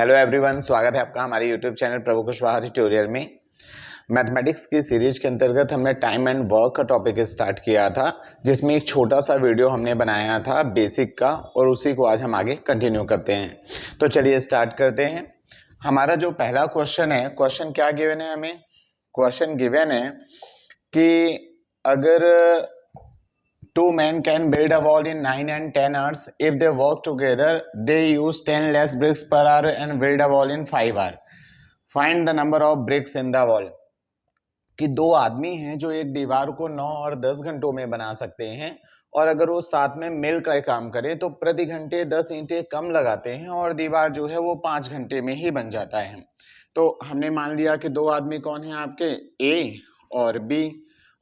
Hello everyone, स्वागत है आपका हमारे यूट्यूब चैनल प्रभु कुशवाहा ट्यूटोरियल में। मैथमेटिक्स की सीरीज के अंतर्गत हमने टाइम एंड वर्क का टॉपिक स्टार्ट किया था, जिसमें एक छोटा सा वीडियो हमने बनाया था बेसिक का, और उसी को आज हम आगे कंटिन्यू करते हैं। तो चलिए स्टार्ट करते हैं। हमारा जो पहला क्वेश्चन है, क्वेश्चन क्या गिवन है हमें? क्वेश्चन गिवन है कि अगर two men can build a wall in 9 and 10 hours. If they work together, they use 10 less bricks per hour and build a wall in 5 hours. Find the number of bricks in the wall. कि दो आदमी हैं जो एक दीवार को 9 और 10 घंटों में बना सकते हैं, और अगर वो साथ में मिल कर काम करें तो प्रति घंटे 10 ईंटें कम लगाते हैं और दीवार जो है वो 5 घंटे में ही बन जाता है। तो हमने मान लिया कि दो आदमी कौन है आपके, ए और बी,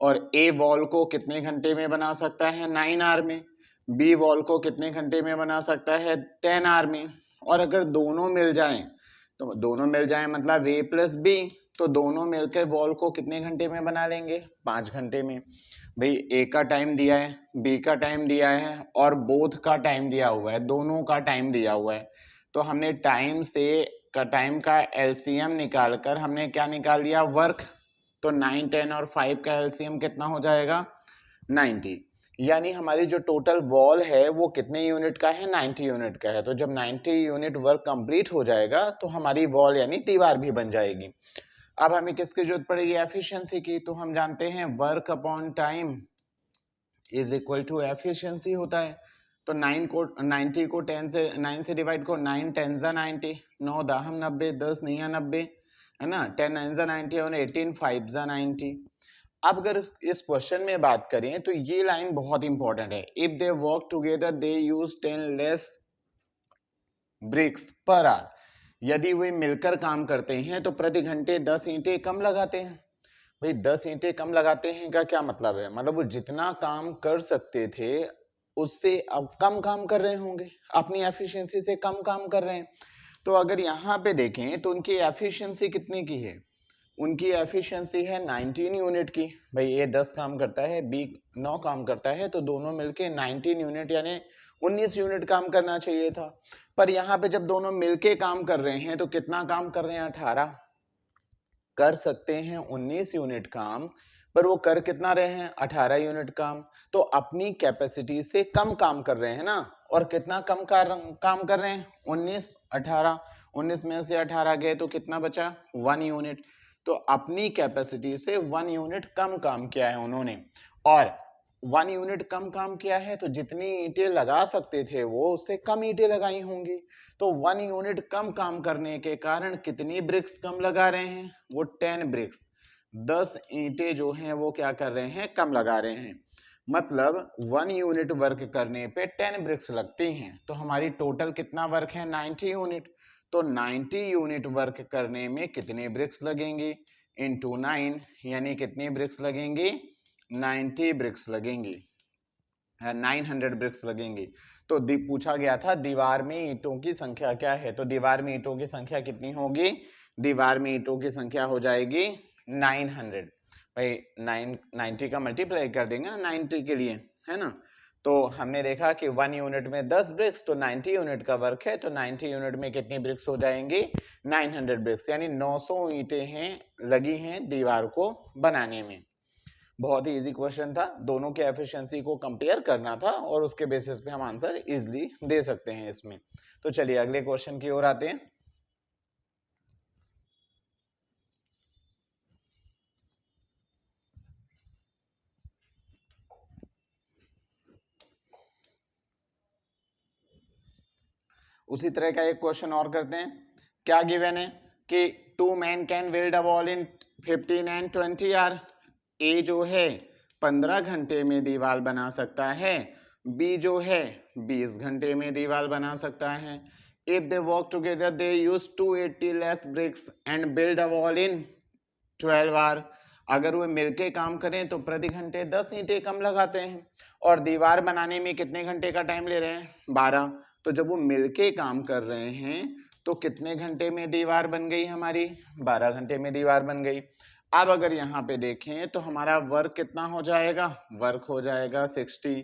और ए वॉल को कितने घंटे में बना सकता है, 9 आवर में। बी वॉल को कितने घंटे में बना सकता है, 10 आवर में। और अगर दोनों मिल जाएं, तो दोनों मिल जाएं मतलब ए प्लस बी, तो दोनों मिलकर वॉल को कितने घंटे में बना लेंगे, 5 घंटे में। भाई ए का टाइम दिया है, बी का टाइम दिया है, और बोथ का टाइम दिया हुआ है, दोनों का टाइम दिया हुआ है। तो हमने टाइम का एलसीएम निकालकर हमने क्या निकाल दिया, वर्क। तो 9, 10 और 5 का एलसीएम कितना हो जाएगा, 90। यानी हमारी जो टोटल वॉल है वो कितने यूनिट का है, 90 यूनिट का है। तो जब 90 यूनिट वर्क कंप्लीट हो जाएगा तो हमारी वॉल यानी दीवार भी बन जाएगी। अब हमें किसकी जरूरत पड़ेगी, एफिशिएंसी की। तो हम जानते हैं work upon time is equal to efficiency होता है। तो 90 को 9 से डिवाइड करो, 9 10 जा 90, 9 दाहम 90, 10 नहीं 90 है ना, 10 9 जा 90 और 18 5 जा 90। अब अगर इस क्वेश्चन में बात करें तो ये लाइन बहुत इंपॉर्टेंट है। If they work together they use 10 less bricks per hour. यदि वे मिलकर काम करते हैं तो प्रति घंटे 10 ईंटें कम लगाते हैं। भाई 10 ईंटें कम लगाते हैं का क्या मतलब है, मतलब वो जितना काम कर सकते थे उससे अब कम काम कर रहे होंगे, अपनी एफिशिएंसी से कम काम कर रहे हैं। तो अगर यहाँ पे देखें तो उनकी एफिशिएंसी कितने की है, उनकी एफिशिएंसी है 19 यूनिट की। भाई ये 10 काम करता है, बी 9 काम करता है, तो दोनों मिलके 19 यूनिट यानी 19 यूनिट काम करना चाहिए था। पर यहाँ पे जब दोनों मिलके काम कर रहे हैं तो कितना काम कर रहे हैं, 18 कर सकते हैं 19 यूनिट काम, पर वो कर कितना रहे हैं, 18 यूनिट काम। तो अपनी कैपेसिटी से कम काम कर रहे हैं ना, और कितना कम काम कर रहे हैं, 19 18, 19 में से 18 गए तो कितना बचा, 1 यूनिट। तो अपनी कैपेसिटी से 1 यूनिट कम काम किया है उन्होंने, और 1 यूनिट कम काम किया है तो जितनी ईंटें लगा सकते थे वो उससे कम ईंटें लगाई होंगी। तो 1 यूनिट कम काम करने के कारण कितनी ब्रिक्स कम लगा रहे हैं, वो 10 ब्रिक्स, 10 ईंटें जो हैं वो क्या कर रहे हैं, कम लगा रहे हैं। मतलब 1 यूनिट वर्क करने पे 10 ब्रिक्स लगती हैं। तो हमारी टोटल कितना वर्क है, 90 यूनिट। तो 90 यूनिट वर्क करने में कितने ब्रिक्स लगेंगे, इनटू 9, यानी कितनी ब्रिक्स लगेंगी, 90 ब्रिक्स लगेंगी, 900 ब्रिक्स लगेंगी। तो पूछा गया था दीवार में ईंटों की संख्या क्या है, तो दीवार में ईंटों की संख्या कितनी होगी, दीवार में ईंटों की संख्या हो जाएगी 900। भाई 90 का मल्टीप्लाई कर देंगे ना 90 के लिए, है ना। तो हमने देखा कि 1 यूनिट में 10 ब्रिक्स, तो 90 यूनिट का वर्क है, तो 90 यूनिट में कितनी ब्रिक्स हो जाएंगी, 900 ब्रिक्स, यानी 900 ईंटें हैं लगी हैं दीवार को बनाने में। बहुत ही इजी क्वेश्चन था, दोनों के एफिशिएंसी को कंपेयर करना था और उसके बेसिस पे हम आंसर इजीली दे सकते हैं इसमें। तो चलिए अगले क्वेश्चन की ओर आते हैं। उसी तरह का एक क्वेश्चन और करते हैं। क्या गिवन है कि 2 men can build a wall in 15 and 20 hour. A जो है 15 घंटे में दीवार बना सकता है, बी जो है 20 घंटे में दीवार बना सकता है। If they work together they use 280 less bricks and build a wall in 12 hour. अगर वो मिलके काम करें तो प्रति घंटे 10 ईंटें कम लगाते हैं, और दीवार बनाने में कितने घंटे का टाइम ले रहे हैं, 12। तो जब वो मिलके काम कर रहे हैं तो कितने घंटे में दीवार बन गई हमारी, 12 घंटे में दीवार बन गई। अब अगर यहाँ पे देखें तो हमारा वर्क कितना हो जाएगा, वर्क हो जाएगा 60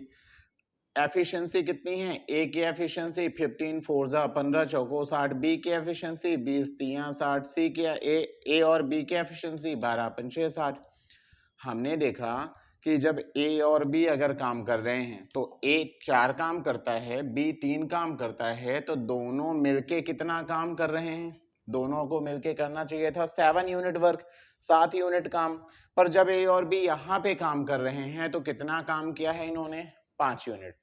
एफिशिएंसी कितनी है, ए की एफिशिएंसी 15 4 जा 15 चौको 60, बी की एफिशिएंसी 20 3 60, सी की ए और बी की एफिशिएंसी 12 5 60। हमने देखा कि जब ए और बी अगर काम कर रहे हैं तो ए 4 काम करता है, बी 3 काम करता है, तो दोनों मिलके कितना काम कर रहे हैं, दोनों को मिलके करना चाहिए था 7 यूनिट वर्क, 7 यूनिट काम। पर जब ए और बी यहाँ पे काम कर रहे हैं तो कितना काम किया है इन्होंने, 5 यूनिट।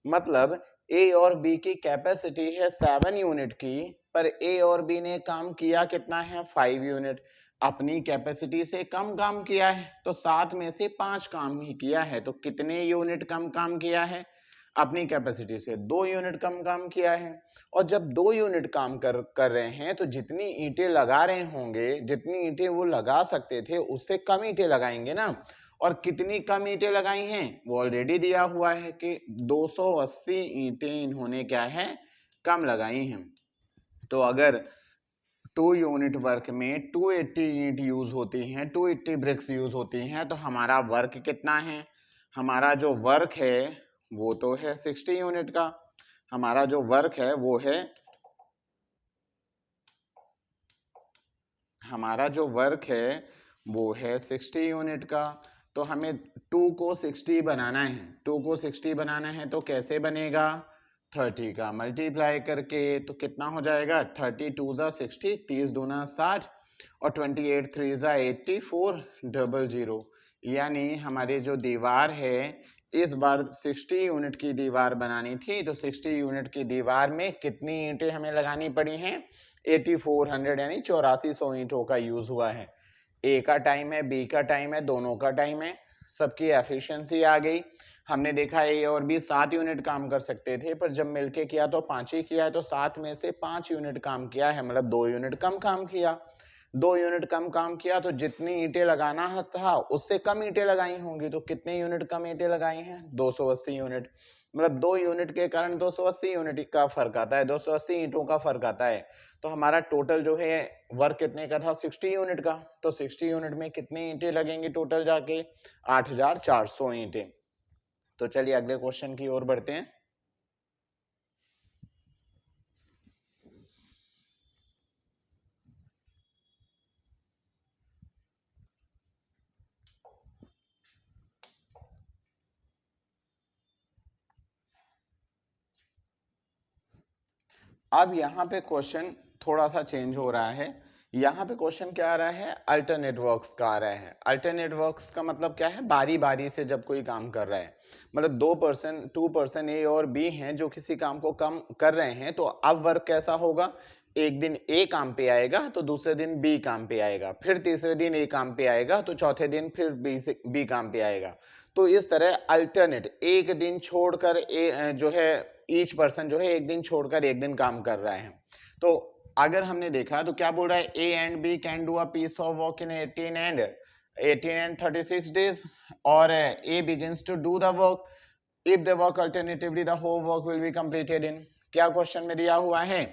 मतलब ए और बी की कैपेसिटी है 7 यूनिट की, पर ए और बी ने काम किया कितना है, 5 यूनिट। अपनी कैपेसिटी से कम काम किया है, तो 7 में से 5 काम ही किया है, तो कितने यूनिट कम काम किया है, अपनी कैपेसिटी से 2 यूनिट कम काम किया है। और जब 2 यूनिट काम कर रहे हैं तो जितनी ईंटें लगा रहे होंगे, जितनी ईंटें वो लगा सकते थे उससे कम ईंटें लगाएंगे ना। और कितनी कम ईंटें लगाई हैं, वो ऑलरेडी दिया हुआ है कि 280 ईंटें इन्होंने क्या है, कम लगाई हैं। तो अगर 2 यूनिट वर्क में 280 ईंट यूज होती हैं, 280 ब्रिक्स यूज होती हैं, तो हमारा वर्क कितना है, हमारा जो वर्क है वो तो है 60 यूनिट का। हमारा जो वर्क है वो है, हमारा जो वर्क है वो है 60 यूनिट का। तो हमें 2 को 60 बनाना है, 2 को 60 बनाना है तो कैसे बनेगा, 30 का मल्टीप्लाई करके, तो कितना हो जाएगा, 30 2 जा 60, 30 दूना 60 और 28 3 जा 84 00। यानी हमारी जो दीवार है, इस बार 60 यूनिट की दीवार बनानी थी, तो 60 यूनिट की दीवार में कितनी ईंटें हमें लगानी पड़ी हैं, 8400 यानी 8400 ईंटों का यूज हुआ है। ए का टाइम है, बी का टाइम है, दोनों का टाइम है, सबकी एफिशिएंसी आ गई। हमने देखा ए और बी 7 यूनिट काम कर सकते थे, पर जब मिलके किया तो 5 ही किया है, तो 7 में से 5 यूनिट काम किया है, मतलब 2 यूनिट कम काम किया। 2 यूनिट कम काम किया तो जितनी ईंटें लगाना था उससे कम ईंटें लगाई होंगी, तो कितने यूनिट कम ईंटें लगाई हैं, 280 यूनिट। मतलब 2 यूनिट के कारण 280 यूनिट का फर्क आता है, 280 ईंटों का फर्क आता है। तो हमारा टोटल जो है वर्क कितने का था, 60 यूनिट का। तो 60 यूनिट में कितनी ईंटें लगेंगी टोटल जाके, 8400 ईंटें। तो चलिए अगले क्वेश्चन की ओर बढ़ते हैं। अब यहाँ पे क्वेश्चन थोड़ा सा चेंज हो रहा है। यहाँ पे क्वेश्चन क्या आ रहा है, अल्टरनेट वर्क्स का आ रहा है। अल्टरनेट वर्क्स का मतलब क्या है, बारी बारी से जब कोई काम कर रहा है, मतलब 2 पर्सन ए और बी हैं जो किसी काम को कम कर रहे हैं, तो अब वर्क कैसा होगा, एक दिन ए काम पे आएगा तो दूसरे दिन बी काम पे आएगा, फिर तीसरे दिन ए काम पे आएगा तो चौथे दिन फिर बी काम पे आएगा। तो इस तरह अल्टरनेट, एक दिन छोड़कर ए जो है ईच पर्सन जो है एक दिन छोड़कर एक दिन काम कर रहा है। तो अगर हमने देखा तो क्या बोल रहा है, A and B can do a piece of work in 18 and 36 days, और A begins to do the work if the work alternatively the whole work will be completed in. क्या क्वेश्चन में दिया हुआ है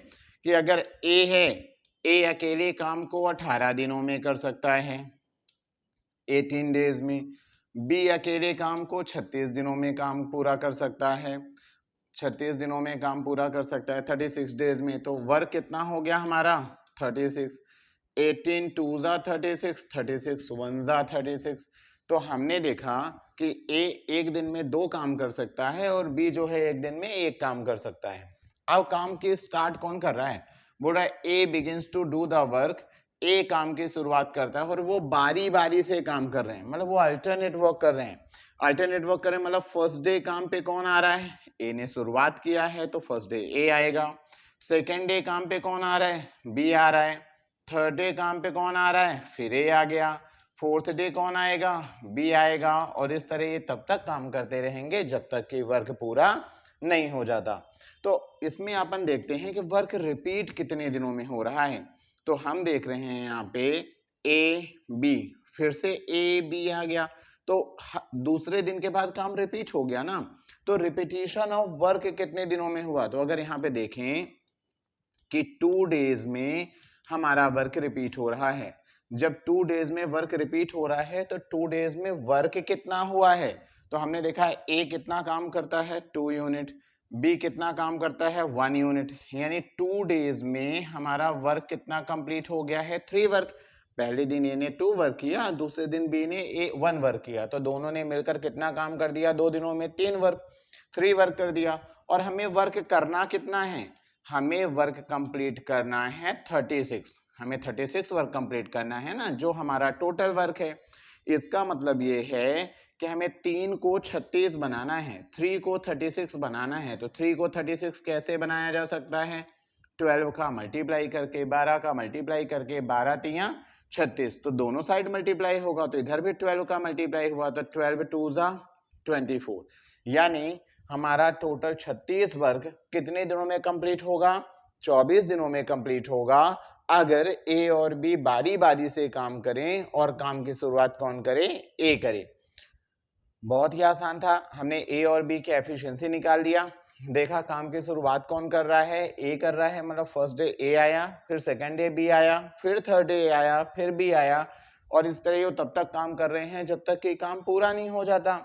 कि अगर ए है, ए अकेले काम को 18 दिनों में कर सकता है 18 डेज में, बी अकेले काम को 36 दिनों में काम पूरा कर सकता है, 36 दिनों में काम पूरा कर सकता है 36 डेज में। तो वर्क कितना हो गया हमारा 36, 18 2 जा 36, 36 1 जा 36। तो हमने देखा कि ए एक दिन में 2 काम कर सकता है और बी जो है एक दिन में 1 काम कर सकता है। अब काम की स्टार्ट कौन कर रहा है, बोल रहा है A begins to do the work, A काम की शुरुआत करता है, और वो बारी बारी से काम कर रहे हैं, मतलब वो अल्टरनेट वर्क कर रहे हैं। अल्टरनेट वर्क करें मतलब फर्स्ट डे काम पे कौन आ रहा है, ए ने शुरुआत किया है तो फर्स्ट डे ए आएगा। सेकेंड डे काम पे कौन आ रहा है, बी आ रहा है। थर्ड डे काम पे कौन आ रहा है, फिर ए आ गया। फोर्थ डे कौन आएगा, बी आएगा। और इस तरह ये तब तक काम करते रहेंगे जब तक कि वर्क पूरा नहीं हो जाता। तो इसमें अपन देखते हैं कि वर्क रिपीट कितने दिनों में हो रहा है। तो हम देख रहे हैं यहाँ पे ए बी, फिर से ए बी आ गया, तो दूसरे दिन के बाद काम रिपीट हो गया ना। तो रिपीटिशन ऑफ वर्क कितने दिनों में हुआ, तो अगर यहाँ पे देखें कि 2 डेज में हमारा वर्क रिपीट हो रहा है। जब 2 डेज में वर्क रिपीट हो रहा है तो 2 डेज में वर्क कितना हुआ है, तो हमने देखा है ए कितना काम करता है 2 यूनिट, बी कितना काम करता है 1 यूनिट, यानी 2 डेज में हमारा वर्क कितना कंप्लीट हो गया है 3 वर्क। पहले दिन ए ने 2 वर्क किया, दूसरे दिन बी ने 1 वर्क किया, तो दोनों ने मिलकर कितना काम कर दिया 2 दिनों में 3 वर्क, 3 वर्क कर दिया। और हमें वर्क करना कितना है, हमें वर्क कंप्लीट करना है 36, हमें 36 वर्क कंप्लीट करना है ना, जो हमारा टोटल वर्क है। इसका मतलब ये है कि हमें 3 को 36 बनाना है, 3 को 36 बनाना है। तो 3 को 36 कैसे बनाया जा सकता है, 12 का मल्टीप्लाई करके, 12 का मल्टीप्लाई करके, 12 तिया 36, तो दोनों साइड मल्टीप्लाई होगा, तो इधर भी 12 का मल्टीप्लाई हुआ, तो 12 2 जा 24, यानी हमारा टोटल 36 वर्ग कितने दिनों में कंप्लीट होगा, 24 दिनों में कंप्लीट होगा, अगर ए और बी बारी बारी से काम करें। और काम की शुरुआत कौन करे, ए करे। बहुत ही आसान था, हमने ए और बी की एफिशिएंसी निकाल दिया। देखा काम की शुरुआत कौन कर रहा है, ए कर रहा है, मतलब फर्स्ट डे ए आया, फिर सेकंड डे बी आया, फिर थर्ड डे ए आया, फिर बी आया, और इस तरह वो तब तक काम कर रहे हैं जब तक कि काम पूरा नहीं हो जाता।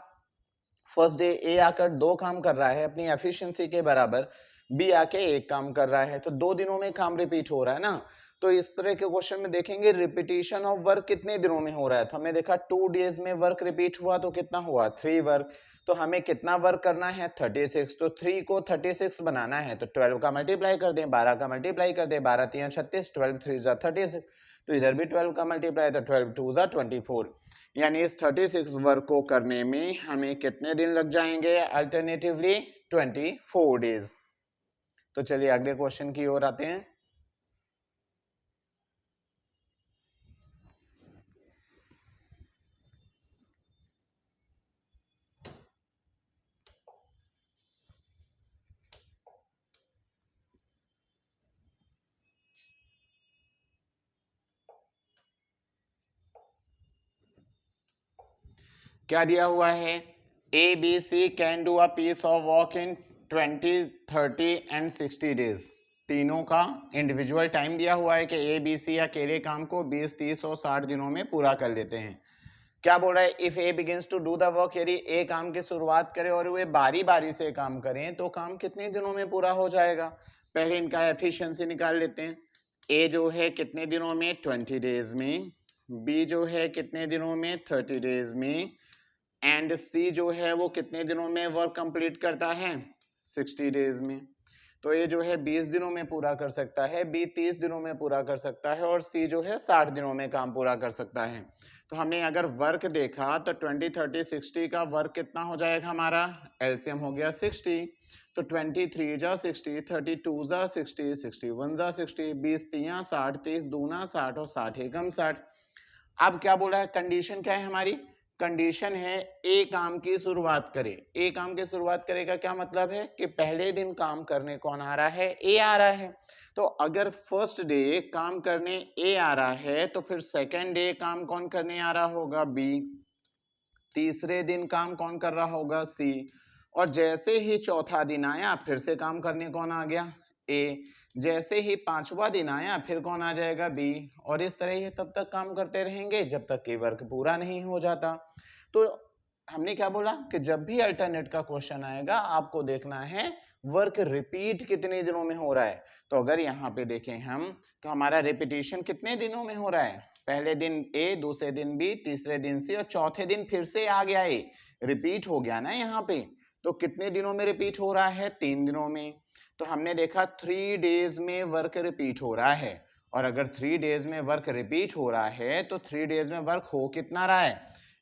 फर्स्ट डे ए आकर 2 काम कर रहा है अपनी एफिशिएंसी के बराबर, बी आके 1 काम कर रहा है, तो 2 दिनों में काम रिपीट हो रहा है ना। तो इस तरह के क्वेश्चन में देखेंगे रिपीटिशन ऑफ वर्क कितने दिनों में हो रहा है, तो हमने देखा 2 डेज में वर्क रिपीट हुआ, तो कितना हुआ 3 वर्क। तो हमें कितना वर्क करना है 36, तो 3 को 36 बनाना है, तो 12 का मल्टीप्लाई कर दें, 12 का मल्टीप्लाई कर दें, 12 तिया 36, 12 3 जा 36, तो इधर भी 12 का मल्टीप्लाई, तो 12 2 जा 24, यानी इस 36 वर्क को करने में हमें कितने दिन लग जाएंगे, अल्टरनेटिवली 24 डेज। तो चलिए अगले क्वेश्चन की ओर आते हैं। क्या दिया हुआ है, A B C can do a piece of work in 20, 30 and 60 days. तीनों का इंडिविजुअल टाइम दिया हुआ है कि ए बी सी अकेले काम को 20, 30 और 60 दिनों में पूरा कर लेते हैं। क्या बोल रहा है, if A begins to do the work, यदि ए काम की शुरुआत करे और वे बारी बारी से काम करें तो काम कितने दिनों में पूरा हो जाएगा। पहले इनका एफिशिएंसी निकाल लेते हैं। ए जो है कितने दिनों में 20 डेज में, बी जो है कितने दिनों में 30 डेज में, एंड सी जो है वो कितने दिनों में वर्क कंप्लीट करता है 60 डेज में। तो ये जो है 20 दिनों में पूरा कर सकता है, बी 30 दिनों में पूरा कर सकता है, और सी जो है 60 दिनों में काम पूरा कर सकता है। तो हमने अगर वर्क देखा तो 20, 30, 60 का वर्क कितना हो जाएगा हमारा, एलसीएम हो गया 60, तो 23 जा 60, 32 जा 60, 61 जा 60, 20 तिया 60, 30 दूना 60 और 60 एकम 60। अब क्या बोला है, कंडीशन क्या है हमारी, कंडीशन है ए काम की शुरुआत करे। ए काम की शुरुआत करेगा क्या मतलब है कि पहले दिन काम करने कौन आ रहा है, ए आ रहा है। तो अगर फर्स्ट डे काम करने ए आ रहा है तो फिर सेकंड डे काम कौन करने आ रहा होगा, बी, तीसरे दिन काम कौन कर रहा होगा, सी, और जैसे ही चौथा दिन आया फिर से काम करने कौन आ गया, ए, जैसे ही पांचवा दिन आया फिर कौन आ जाएगा, बी, और इस तरह ही तब तक काम करते रहेंगे जब तक कि वर्क पूरा नहीं हो जाता। तो हमने क्या बोला कि जब भी अल्टरनेट का क्वेश्चन आएगा आपको देखना है वर्क रिपीट कितने दिनों में हो रहा है। तो अगर यहाँ पे देखें हम तो हमारा रिपीटिशन कितने दिनों में हो रहा है, पहले दिन ए, दूसरे दिन बी, तीसरे दिन सी, और चौथे दिन फिर से आ गया ए, रिपीट हो गया ना यहाँ पे। तो कितने दिनों में रिपीट हो रहा है, 3 दिनों में। तो हमने देखा 3 डेज में वर्क रिपीट हो रहा है, और अगर 3 डेज में वर्क रिपीट हो रहा है तो 3 डेज में वर्क हो कितना रहा है,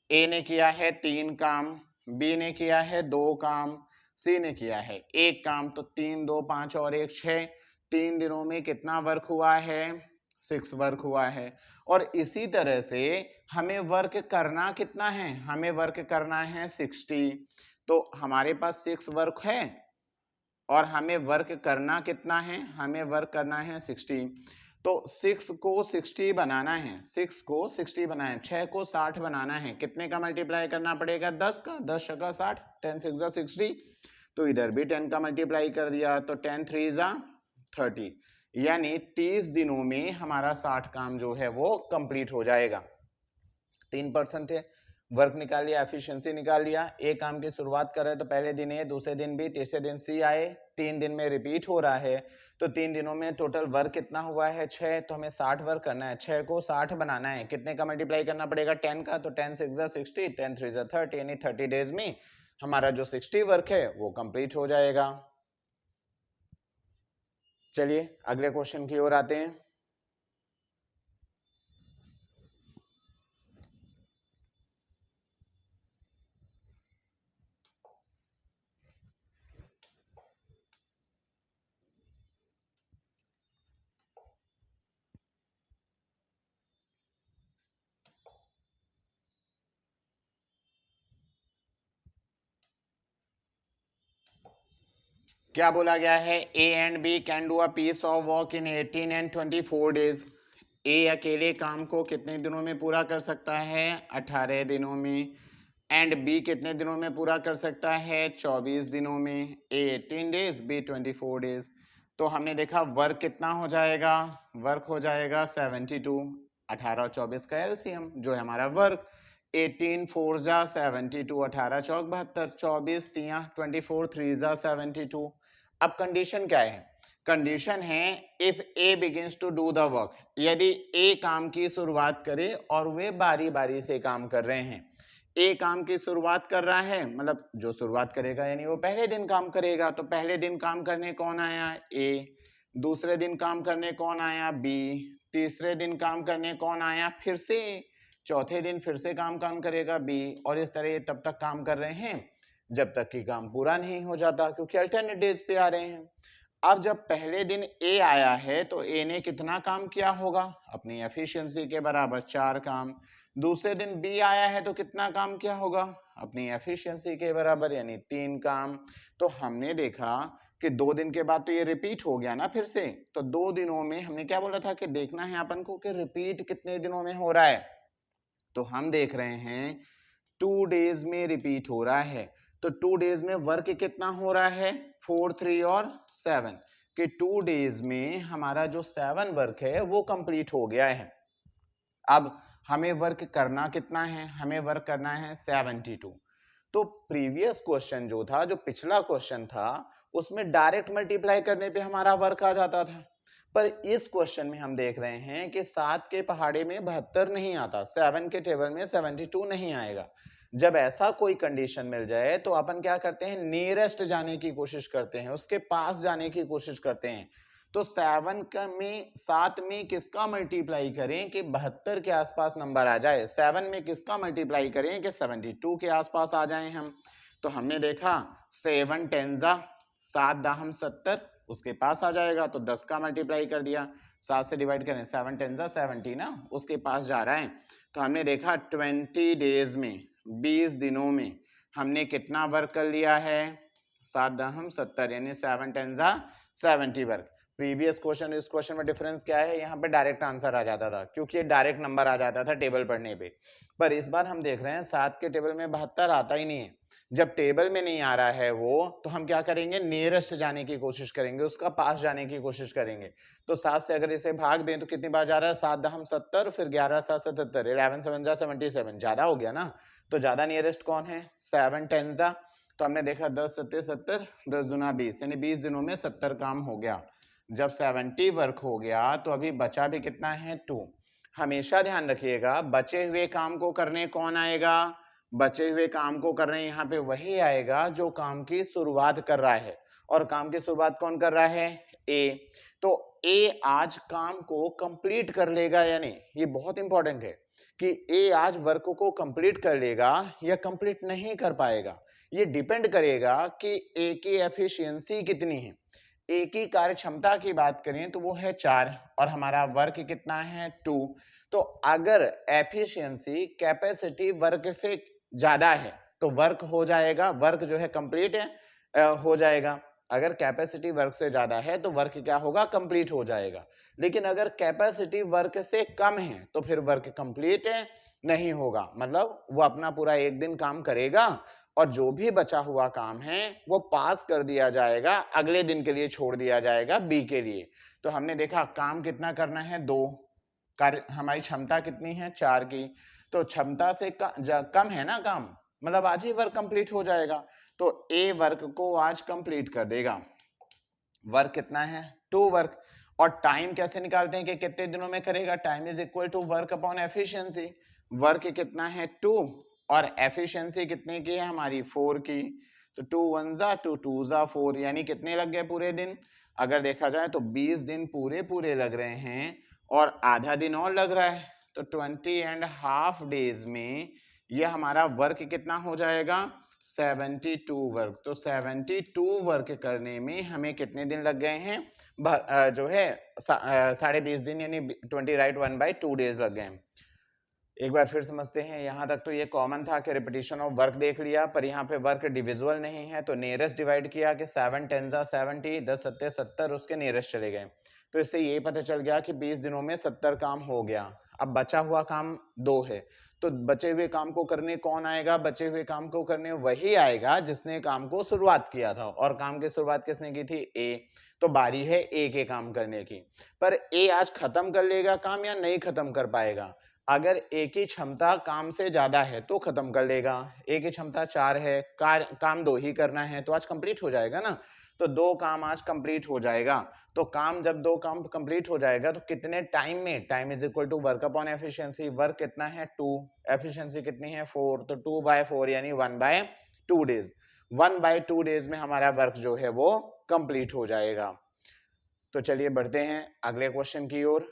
ए ने किया है 3 काम, बी ने किया है 2 काम, सी ने किया है 1 काम, तो 3 2 5 और 1 6, 3 दिनों में कितना वर्क हुआ है, 6 वर्क हुआ है। और इसी तरह से हमें वर्क करना कितना है, हमें वर्क करना है 60, तो हमारे पास 6 वर्क है और हमें वर्क करना कितना है, हमें वर्क करना है 60। तो 6 को 60 बनाना है, 6 को 60 बनाना है, 6 को 60 बनाना है, कितने का मल्टीप्लाई करना पड़ेगा, 10 का, 10 का 60, 10 6 जा 60, तो इधर भी 10 का मल्टीप्लाई कर दिया, तो 10 3 जा 30, यानी 30 दिनों में हमारा 60 काम जो है वो कंप्लीट हो जाएगा। 3% थे, वर्क निकाल लिया, एफिशिएंसी निकाल लिया। ए काम की शुरुआत कर रहे हैं तो पहले दिन ए, दूसरे दिन बी, तीसरे दिन सी आए, 3 दिन में रिपीट हो रहा है। तो 3 दिनों में टोटल वर्क कितना हुआ है 6, तो हमें 60 वर्क करना है। 6 को 60 बनाना है, कितने का मल्टीप्लाई करना पड़ेगा 10 का, तो 10 6 जा 60, 10 3 जा 30, यानी 30 डेज में हमारा जो 60 वर्क है वो कंप्लीट हो जाएगा। चलिए अगले क्वेश्चन की ओर आते हैं। क्या बोला गया है, A and B can do a piece of work in 18 and 24 days. A अकेले काम को कितने दिनों में पूरा कर सकता है 18 दिनों में, एंड बी कितने दिनों में पूरा कर सकता है 24 दिनों में। ए 18 डेज, बी 24 डेज। तो हमने देखा वर्क कितना हो जाएगा, वर्क हो जाएगा 72, 18 और 24 का एलसीएम जो है हमारा वर्क। 18 4 जा 72, 18 चौक 72, 24 तिया 24, 3 जा 72। अब कंडीशन क्या है, कंडीशन है if A begins to do the work, यदि ए काम की शुरुआत करे और वे बारी बारी से काम कर रहे हैं। ए काम की शुरुआत कर रहा है, मतलब जो शुरुआत करेगा यानी वो पहले दिन काम करेगा, तो पहले दिन काम करने कौन आया ए, दूसरे दिन काम करने कौन आया बी, तीसरे दिन काम करने कौन आया फिर से, चौथे दिन फिर से काम करेगा बी, और इस तरह ये तब तक काम कर रहे हैं जब तक कि काम पूरा नहीं हो जाता, क्योंकि अल्टरनेट डेज पे आ रहे हैं। अब जब पहले दिन ए आया है तो ए ने कितना काम किया होगा, अपनी एफिशिएंसी के बराबर 4 काम। दूसरे दिन बी आया है तो कितना काम किया होगा, अपनी एफिशिएंसी के बराबर यानी 3 काम। तो हमने देखा कि 2 दिन के बाद तो ये रिपीट हो गया ना फिर से, तो 2 दिनों में हमने क्या बोला था कि देखना है अपन को कि रिपीट कितने दिनों में हो रहा है। तो हम देख रहे हैं 2 डेज में रिपीट हो रहा है। तो 2 डेज में वर्क कितना हो रहा है 4 3 और 7, कि 2 डेज में हमारा जो 7 वर्क है वो कंप्लीट हो गया है। अब हमें वर्क करना कितना है, हमें वर्क करना है 72। तो प्रीवियस क्वेश्चन जो था, जो पिछला क्वेश्चन था, उसमें डायरेक्ट मल्टीप्लाई करने पे हमारा वर्क आ जाता था, पर इस क्वेश्चन में हम देख रहे हैं कि 7 के पहाड़े में 72 नहीं आता, 7 के टेबल में 72 नहीं आएगा। जब ऐसा कोई कंडीशन मिल जाए तो अपन क्या करते हैं, नियरेस्ट जाने की कोशिश करते हैं, उसके पास जाने की कोशिश करते हैं। तो 7 में किसका मल्टीप्लाई करें कि 72 के आसपास नंबर आ जाए, 7 में किसका मल्टीप्लाई करें कि 72 के आसपास आ जाए हम। तो हमने देखा 7 10 जा 7 दाहम 70, उसके पास आ जाएगा, तो 10 का मल्टीप्लाई कर दिया, 7 से डिवाइड करें 7 10 जा 70 ना, उसके पास जा रहा है। तो हमने देखा 20 डेज में, 20 दिनों में हमने कितना वर्क कर लिया है 7 दाहम 70, यानी 7 10 जा 70 वर्क। प्रीवियस क्वेश्चन इस क्वेश्चन में डिफरेंस क्या है, यहाँ पे डायरेक्ट आंसर आ जाता था क्योंकि ये डायरेक्ट नंबर आ जाता था टेबल पढ़ने पे, पर इस बार हम देख रहे हैं 7 के टेबल में 72 आता ही नहीं है। जब टेबल में नहीं आ रहा है वो, तो हम क्या करेंगे, नियरेस्ट जाने की कोशिश करेंगे, उसका पास जाने की कोशिश करेंगे। तो 7 से अगर इसे भाग दें तो कितनी बार जा रहा है, 7 दाहम 70, फिर 11 7 77, 11 7 जा 77, ज्यादा हो गया ना, तो ज्यादा नियरेस्ट कौन है 7 10 जा। तो हमने देखा 10 7 70, 10 दूना 20, यानी 20 दिनों में 70 काम हो गया। जब 70 वर्क हो गया तो अभी बचा भी कितना है 2। हमेशा ध्यान रखिएगा बचे हुए काम को करने कौन आएगा, बचे हुए काम को करने यहाँ पे वही आएगा जो काम की शुरुआत कर रहा है, और काम की शुरुआत कौन कर रहा है ए। तो ए आज काम को कंप्लीट कर लेगा या नहीं, ये बहुत इंपॉर्टेंट है कि ए आज वर्क को कंप्लीट कर लेगा या कंप्लीट नहीं कर पाएगा। ये डिपेंड करेगा कि ए की एफिशिएंसी कितनी है। ए की कार्य क्षमता की बात करें तो वो है 4 और हमारा वर्क कितना है 2। तो अगर एफिशिएंसी कैपेसिटी वर्क से ज्यादा है तो वर्क हो जाएगा, वर्क जो है कंप्लीट है हो जाएगा। अगर कैपेसिटी वर्क से ज्यादा है तो वर्क क्या होगा, कंप्लीट हो जाएगा। लेकिन अगर कैपेसिटी वर्क से कम है तो फिर वर्क कंप्लीट नहीं होगा, मतलब वो अपना पूरा एक दिन काम करेगा और जो भी बचा हुआ काम है वो पास कर दिया जाएगा, अगले दिन के लिए छोड़ दिया जाएगा बी के लिए। तो हमने देखा काम कितना करना है 2, कार्य हमारी क्षमता कितनी है 4 की, तो क्षमता से कम है ना काम, मतलब आज ही वर्क कंप्लीट हो जाएगा, तो ए वर्क को आज कंप्लीट कर देगा। वर्क कितना है 2 वर्क। और टाइम कैसे निकालते हैं कि कितने दिनों में करेगा, time is equal to work upon efficiency. Work कितना है 2 और एफिशिएंसी कितने की है हमारी 4 की, तो 2 1 जा 2 2 जा 4, यानी कितने लग गए पूरे दिन, अगर देखा जाए तो 20 दिन पूरे पूरे लग रहे हैं और आधा दिन और लग रहा है, तो 20.5 डेज में ये हमारा वर्क कितना हो जाएगा 72 वर्क। तो 72 वर्क करने में हमें कितने दिन लग गए हैं, जो है 20.5 दिन, यानी 20 राइट 1/2 डेज लग गए हैं। एक बार फिर समझते हैं, यहाँ तक तो ये कॉमन था कि रिपीटिशन ऑफ वर्क देख लिया, पर यहाँ पे वर्क डिविजिबल नहीं है, तो नियरेस्ट डिवाइड किया कि 7 10 70, 10 7 70, उसके नियरेस्ट चले गए। तो इससे ये पता चल गया कि 20 दिनों में 70 काम हो गया। अब बचा हुआ काम 2 है, तो बचे हुए काम को करने कौन आएगा, बचे हुए काम को करने वही आएगा जिसने काम को शुरुआत किया था, और काम की शुरुआत किसने की थी, ए। तो बारी है ए के काम करने की, पर ए आज खत्म कर लेगा काम या नहीं खत्म कर पाएगा। अगर ए की क्षमता काम से ज्यादा है तो खत्म कर लेगा, ए की क्षमता 4 है, काम 2 ही करना है, तो आज कंप्लीट हो जाएगा ना, तो 2 काम आज कंप्लीट हो जाएगा। तो काम जब 2 काम कंप्लीट हो जाएगा तो कितने टाइम में, time is equal to work upon efficiency. Work कितना है 2, एफिशिएंसी कितनी है 4, तो 2/4 यानी 1/2 डेज। 1/2 डेज में हमारा वर्क जो है वो कंप्लीट हो जाएगा। तो चलिए बढ़ते हैं अगले क्वेश्चन की ओर।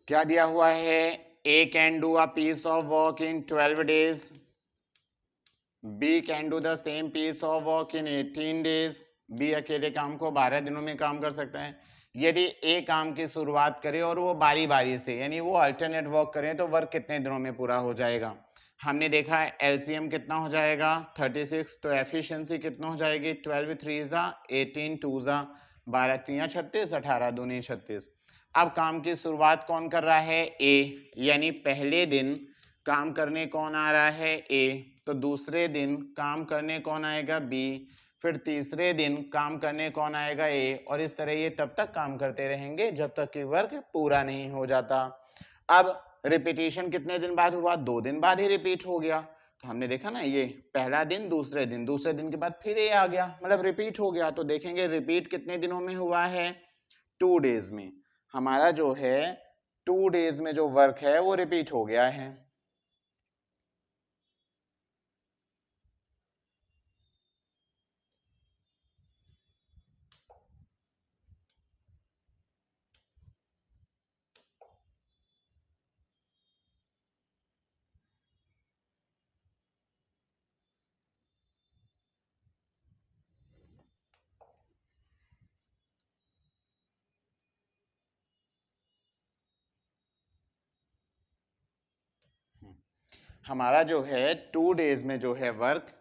क्या दिया हुआ है, A can do a piece of work in 12 days, B can do the same piece of work in 18 days। B अकेले काम को 12 दिनों में काम कर सकता है। यदि ए काम की शुरुआत करे और वो बारी बारी से, यानी वो अल्टरनेट वर्क करें, तो वर्क कितने दिनों में पूरा हो जाएगा। हमने देखा है एलसीएम कितना हो जाएगा 36, तो एफिशिएंसी कितना हो जाएगी 12 3 जा 18 2 जा 12 3 36, 18 दूनी 36। अब काम की शुरुआत कौन कर रहा है, ए, यानी पहले दिन काम करने कौन आ रहा है, ए, तो दूसरे दिन काम करने कौन आएगा, बी, फिर तीसरे दिन काम करने कौन आएगा, ए, और इस तरह ये तब तक काम करते रहेंगे जब तक कि वर्क पूरा नहीं हो जाता। अब रिपीटिशन कितने दिन बाद हुआ, 2 दिन बाद ही रिपीट हो गया। तो हमने देखा ना, ये पहला दिन, दूसरे दिन के बाद फिर ये आ गया, मतलब रिपीट हो गया। तो देखेंगे रिपीट कितने दिनों में हुआ है, 2 डेज में। हमारा जो है 2 डेज में जो वर्क है वो रिपीट हो गया है। हमारा जो है 2 डेज में जो है वर्क,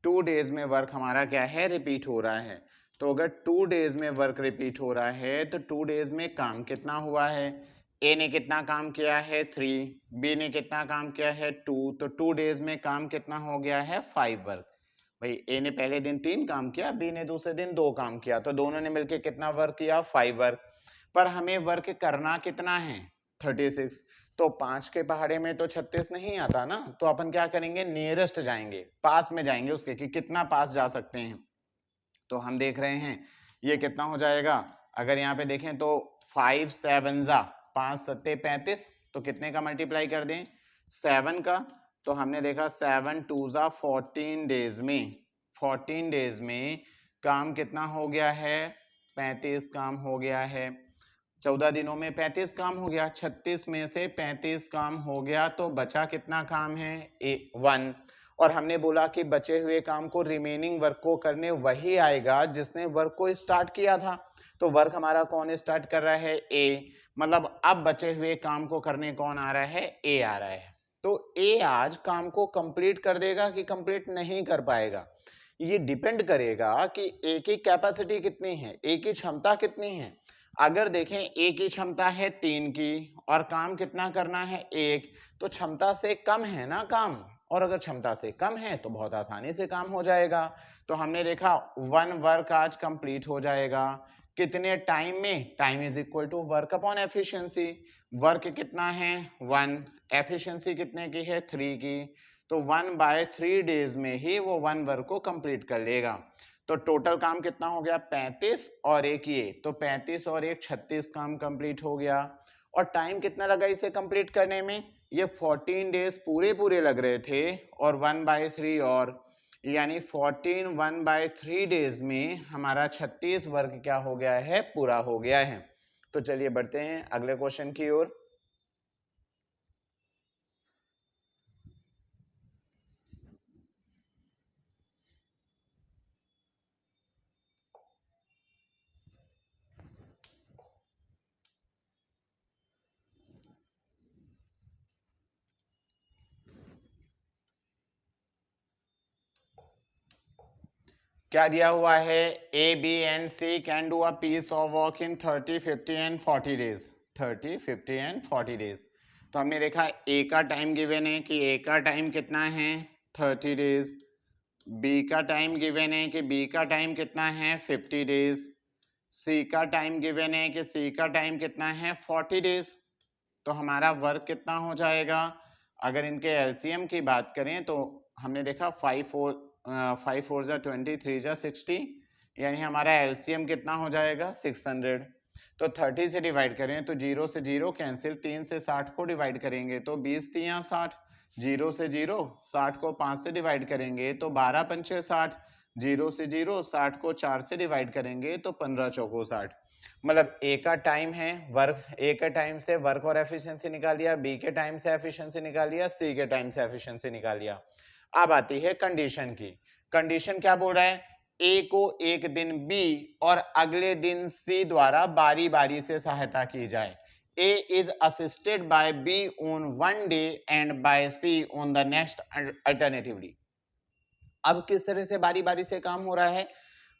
2 डेज में वर्क हमारा क्या है, रिपीट हो रहा है। तो अगर 2 डेज में वर्क रिपीट हो रहा है तो 2 डेज में काम कितना हुआ है, ए ने कितना काम किया है 3, बी ने कितना काम किया है 2, तो 2 डेज में काम कितना हो गया है 5 वर्क। भाई ए ने पहले दिन 3 काम किया, बी ने दूसरे दिन 2 काम किया, तो दोनों ने मिलकर कितना वर्क किया 5 वर्क। पर हमें वर्क करना कितना है 36, तो 5 के पहाड़े में तो 36 नहीं आता ना, तो अपन क्या करेंगे, नियरेस्ट जाएंगे, पास में जाएंगे उसके कि कितना पास जा सकते हैं। तो हम देख रहे हैं ये कितना हो जाएगा, अगर यहाँ पे देखें तो 5 7 जा 5 7 35, तो कितने का मल्टीप्लाई कर दें 7 का, तो हमने देखा 7 2 जा 14 डेज में, 14 डेज में काम कितना हो गया है 35 काम हो गया है। 14 दिनों में 35 काम हो गया, 36 में से 35 काम हो गया, तो बचा कितना काम है 1। और हमने बोला कि बचे हुए काम को, रिमेनिंग वर्क को करने वही आएगा जिसने वर्क को स्टार्ट किया था। तो वर्क हमारा कौन स्टार्ट कर रहा है, ए, मतलब अब बचे हुए काम को करने कौन आ रहा है, ए आ रहा है। तो ए आज काम को कंप्लीट कर देगा कि कंप्लीट नहीं कर पाएगा, ये डिपेंड करेगा कि ए की कैपेसिटी कितनी है, ए की क्षमता कितनी है। अगर देखें ए की क्षमता है 3 की और काम कितना करना है 1, तो क्षमता से कम है ना काम, और अगर क्षमता से कम है तो बहुत आसानी से काम हो जाएगा। तो हमने देखा 1 वर्क आज कंप्लीट हो जाएगा कितने टाइम में, time is equal to work upon efficiency. Work कितना है 1, एफिशिएंसी कितने की है 3 की, तो 1/3 डेज में ही वो 1 वर्क को कंप्लीट कर लेगा। तो टोटल काम कितना हो गया 35 और एक ये, तो 35 और एक 36 काम कंप्लीट हो गया। और टाइम कितना लगा इसे कंप्लीट करने में, ये 14 डेज पूरे पूरे लग रहे थे और 1/3 और, यानी 14 1/3 डेज में हमारा 36 वर्क क्या हो गया है, पूरा हो गया है। तो चलिए बढ़ते हैं अगले क्वेश्चन की ओर। क्या दिया हुआ है, A B and C can do a piece of work in 30 50 and 40 days, 30 50 and 40 days. तो हमने देखा ए का टाइम गिवन है कि ए का टाइम कितना है 30 डेज, बी का टाइम गिवन है कि बी का टाइम कितना है 50 डेज, सी का टाइम गिवन है कि सी का टाइम कितना है 40 डेज। तो हमारा वर्क कितना हो जाएगा, अगर इनके एलसीएम की बात करें तो हमने देखा 5 4 जा 20 3 जा 60, यानी हमारा एलसीएम कितना हो जाएगा 600। तो 30 से डिवाइड करें तो 0 से 0 कैंसिल, 3 से 60 को डिवाइड करेंगे तो 20 3 60, 0 से 0 60 को 5 से डिवाइड करेंगे तो 12 पंचे 60, 0 से 0 60 को 4 से डिवाइड करेंगे तो 15 चौको 60। मतलब ए का टाइम है वर्क, ए के टाइम से वर्क और एफिशिएंसी निकाल लिया, बी के टाइम से एफिशिएंसी निकाल लिया, सी के टाइम से एफिशिएंसी निकाल लिया। अब आती है कंडीशन की। कंडीशन क्या बोल रहा है, ए को एक दिन बी और अगले दिन सी द्वारा बारी बारी से सहायता की जाए। A is assisted by B on one day and by C on the next alternatively. अब किस तरह से बारी बारी से काम हो रहा है,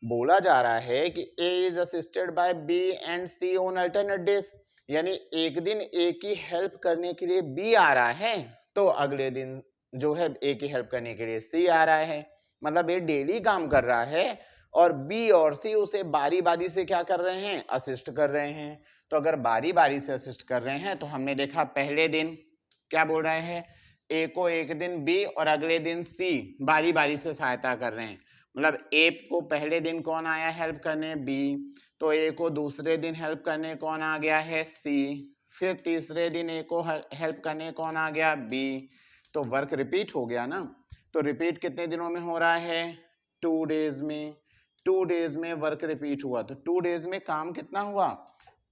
बोला जा रहा है कि A is assisted bye B and C on alternate days, यानी एक दिन A की हेल्प करने के लिए B आ रहा है तो अगले दिन जो है A की हेल्प करने के लिए C आ रहा है। मतलब ये डेली काम कर रहा है और B और C उसे बारी बारी से क्या कर रहे हैं, असिस्ट कर रहे हैं। तो अगर बारी बारी से असिस्ट कर रहे हैं तो हमने देखा पहले दिन क्या बोल रहे हैं, ए को एक दिन बी और अगले दिन सी बारी बारी से सहायता कर रहे हैं। मतलब ए को पहले दिन कौन आया हेल्प करने, बी, तो ए को दूसरे दिन हेल्प करने कौन आ गया है, सी, फिर तीसरे दिन ए को हेल्प करने कौन आ गया, बी। तो वर्क रिपीट हो गया ना। तो रिपीट कितने दिनों में हो रहा है, 2 डेज में। 2 डेज में वर्क रिपीट हुआ, तो 2 डेज में काम कितना हुआ,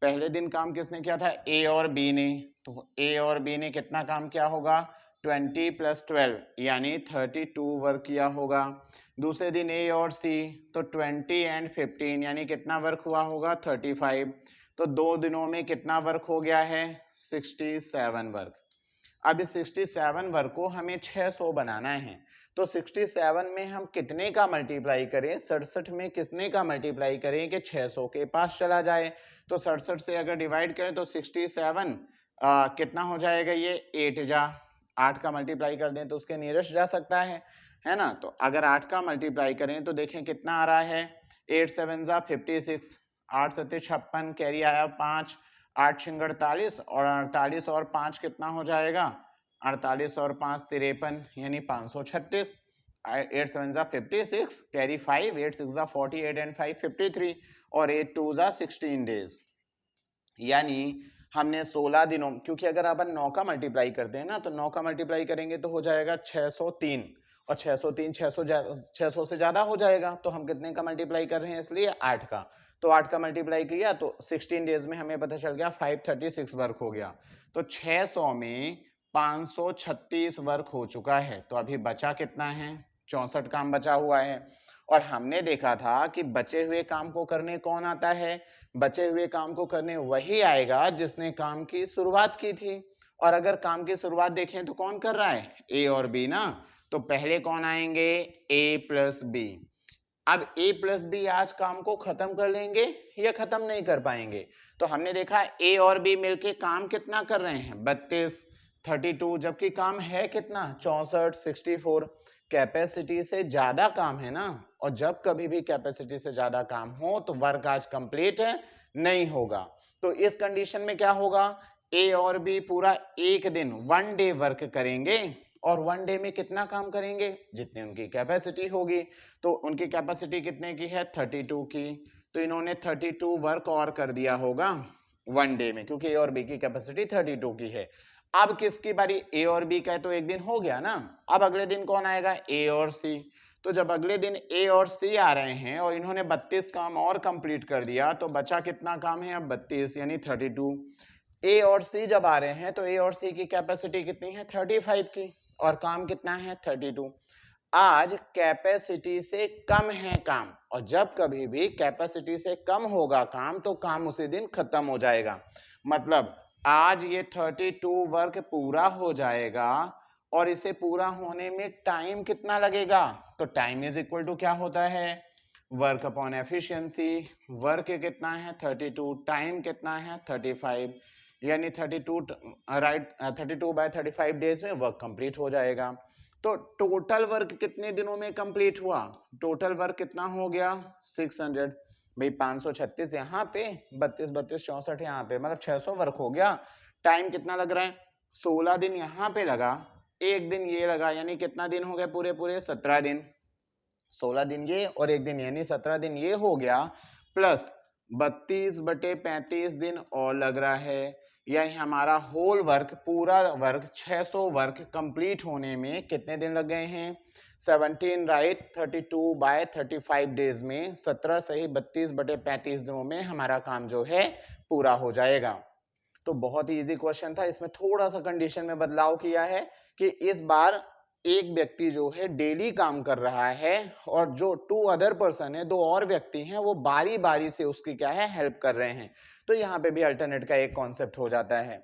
पहले दिन काम किसने किया था, ए और बी ने, तो ए और बी ने कितना काम किया होगा, 20 + 12 यानी 32 वर्क किया होगा। दूसरे दिन ए और सी, तो 20 एंड 15 यानी कितना वर्क हुआ होगा, 35। तो 2 दिनों में कितना वर्क हो गया है, 67 वर्क। अब इस 67 वर्क को हमें 600 बनाना है, तो 67 में हम कितने का मल्टीप्लाई करें, 67 में कितने का मल्टीप्लाई करें कि 600 के पास चला जाए। तो 67 से अगर डिवाइड करें तो 67 कितना हो जाएगा, ये 8 जा 8 का मल्टीप्लाई कर दें तो उसके नियरेस्ट जा सकता है ना। तो अगर 8 का मल्टीप्लाई करें तो देखें कितना आ रहा है, 8 7 जा 56, 8 7 56, कैरी आया 5, 8 छिंग 48 और 48 और 5 कितना हो जाएगा, 48 और 5 53 यानी 536। 8 7 जा 56, कैरी 5, 8 6 जा 48 एंड 5 53 और 8 2 जा 16 डेज। यानी हमने 16 दिनों, क्योंकि अगर अपन 9 का मल्टीप्लाई करते हैं ना तो 9 का मल्टीप्लाई करेंगे तो हो जाएगा 603 और 603 600 से ज्यादा हो जाएगा, तो हम कितने का मल्टीप्लाई कर रहे हैं, इसलिए 8 का। तो 8 का मल्टीप्लाई किया तो 16 डेज में हमें पता चल गया 536 वर्क हो गया। तो 600 में 536 वर्क हो चुका है, तो अभी बचा कितना है, 64 काम बचा हुआ है। और हमने देखा था कि बचे हुए काम को करने कौन आता है, बचे हुए काम को करने वही आएगा जिसने काम की शुरुआत की थी। और अगर काम की शुरुआत देखें तो कौन कर रहा है, ए और बी ना, तो पहले कौन आएंगे, ए प्लस बी। अब ए प्लस बी आज काम को खत्म कर लेंगे या खत्म नहीं कर पाएंगे, तो हमने देखा ए और बी मिलके काम कितना कर रहे हैं, 32 32, जबकि काम है कितना 64 64। कैपेसिटी से ज्यादा काम है ना, और जब कभी भी कैपेसिटी से ज्यादा काम हो तो वर्क आज कंप्लीट नहीं होगा। तो इस कंडीशन में क्या होगा, ए और बी पूरा एक दिन 1 डे वर्क करेंगे, और 1 डे में कितना काम करेंगे, जितनी उनकी कैपेसिटी होगी। तो उनकी कैपेसिटी कितने की है, 32 की, तो इन्होंने 32 वर्क और कर दिया होगा 1 डे में, क्योंकि ए और बी की कैपेसिटी 32 की है। अब किसकी बारी, ए और बी का, तो एक दिन हो गया ना, अब अगले दिन कौन आएगा, ए और सी। तो जब अगले दिन ए और सी आ रहे हैं और इन्होंने 32 काम और कंप्लीट कर दिया, तो बचा कितना काम है अब, 32 यानी 32। ए और सी जब आ रहे हैं तो ए और सी की कैपेसिटी कितनी है, 35 की, और काम कितना है, 32। आज कैपेसिटी से कम है काम, और जब कभी भी कैपेसिटी से कम होगा काम तो काम उसी दिन खत्म हो जाएगा। मतलब आज ये 32 वर्क पूरा हो जाएगा, और इसे पूरा होने में टाइम कितना लगेगा, तो टाइम इज इक्वल टू क्या होता है, वर्क अपॉन एफिशिएंसी। वर्क कितना है 32, टाइम कितना है 35, यानी 32 राइट 32/35 डेज में वर्क कंप्लीट हो जाएगा। तो टोटल वर्क कितने दिनों में कंप्लीट हुआ, टोटल वर्क कितना हो गया 600, भाई 536 यहाँ पे, 32 32 64 यहाँ पे, मतलब 600 वर्क हो गया। टाइम कितना लग रहा है, 16 दिन यहाँ पे लगा, एक दिन ये लगा, यानी कितना दिन हो गए पूरे पूरे 17 दिन। 16 दिन ये और एक दिन यानी 17 दिन ये हो गया, प्लस 32/35 दिन और लग रहा है, यानी हमारा होल वर्क, पूरा वर्क 600 वर्क कंप्लीट होने में कितने दिन लग गए हैं, 17 राइट, 32/35 डेज में, 17 सही 32/35 दिनों में हमारा काम जो है पूरा हो जाएगा। तो बहुत ही इजी क्वेश्चन था, इसमें थोड़ा सा कंडीशन में बदलाव किया है कि इस बार एक व्यक्ति जो है डेली काम कर रहा है, और जो 2 अदर पर्सन है, 2 और व्यक्ति हैं, वो बारी बारी से उसकी क्या है हेल्प कर रहे हैं। तो यहाँ पे भी अल्टरनेट का एक कॉन्सेप्ट हो जाता है।